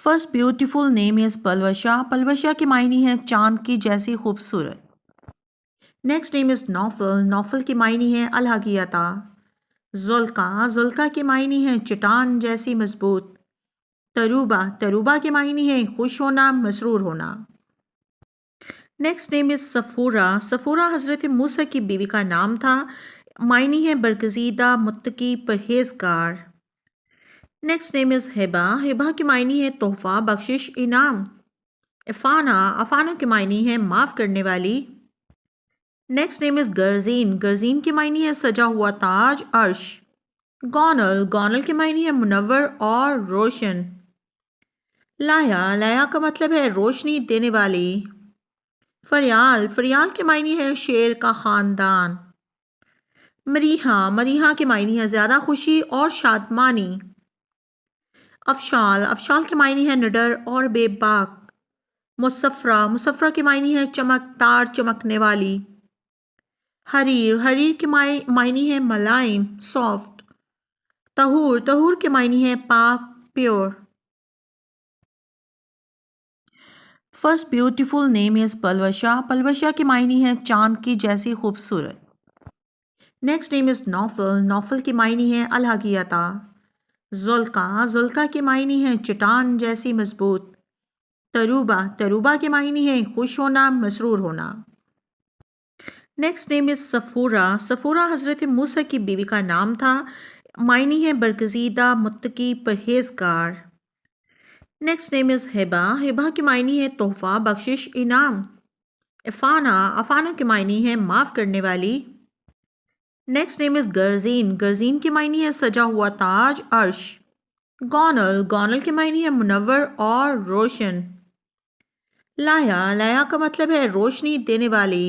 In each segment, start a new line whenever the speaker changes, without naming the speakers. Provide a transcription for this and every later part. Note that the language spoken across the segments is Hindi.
First beautiful name is Palwasha. Palwasha की मायनी है चांद की जैसी खूबसूरत। Next name is Naufal. Naufal की मायनी है अल्लाह की अता। जुल्का। जुल्का की मायनी है चट्टान जैसी मजबूत। तरूबा। तरूबा की मायनी है खुश होना, मसरूर होना। Next name is Safura. Safura हज़रत मूसा की बीवी का नाम था। मायनी है बरगज़ीदा, मुत्तकी, परहेज़गार। Next name is Hiba. Hiba की मायनी है तोहफ़ा, बख्शिश, इनाम। अफ़ाना। अफ़ाना की मायनी है माफ़ करने वाली। Next name is Garjeen. Garjeen की मायनी है सजा हुआ ताज, अर्श। गौनल। गौनल की मायनी है मुनव्वर और रोशन। लाया। लाया का मतलब है रोशनी देने वाली। फरियाल। फरियाल की मायनी है शेर का ख़ानदान। मरीहा। मरीहा की मायनी है ज़्यादा खुशी और शादमानी। अफशाल। अफशाल की मायनी है निडर और बेबाक। मुसफ़रा। मुसफ़रा की मायनी है चमकदार, चमकने वाली। हरीर। हरीर की मायनी है मलाइम, सॉफ्ट। तहूर। तहूर की मायनी है पाक, pure. First beautiful name is Palwasha. Palwasha की मायनी है चांद की जैसी खूबसूरत। Next name is Naufal. Naufal की मायनी है अल्लाह की अता। जुल्का। जुल्का की मायनी है चट्टान जैसी मजबूत। तरूबा। तरूबा की मायनी है खुश होना, मसरूर होना। Next name is Safura. Safura हज़रत मूसा की बीवी का नाम था। मायनी है बरगज़ीदा, मुत्तकी, परहेज़गार। Next name is Hiba. Hiba की मायनी है तोहफ़ा, बख्शिश, इनाम। अफ़ाना। अफ़ाना की मायनी है माफ़ करने वाली। Next name is Garjeen. Garjeen की मायनी है सजा हुआ ताज, अर्श। गौनल। गौनल की मायनी है मुनव्वर और रोशन। लाया। लाया का मतलब है रोशनी देने वाली।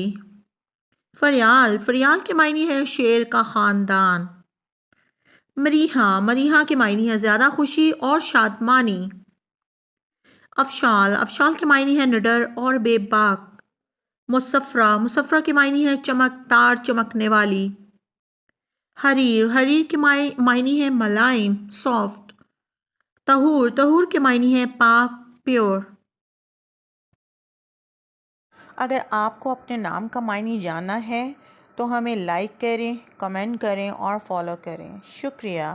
फरियाल। फरियाल की मायनी है शेर का ख़ानदान। मरीहा। मरीहा की मायनी है ज़्यादा खुशी और शादमानी। अफशाल। अफशाल की मायनी है निडर और बेबाक। मुसफ़रा। मुसफ़रा की मायनी है चमकदार, चमकने वाली। हरीर। हरीर की मायनी है मलाइम, सॉफ्ट। तहूर। तहूर की मायनी है पाक, प्योर। अगर आपको अपने नाम का मायनी जानना है तो हमें लाइक करें, कमेंट करें और फॉलो करें। शुक्रिया।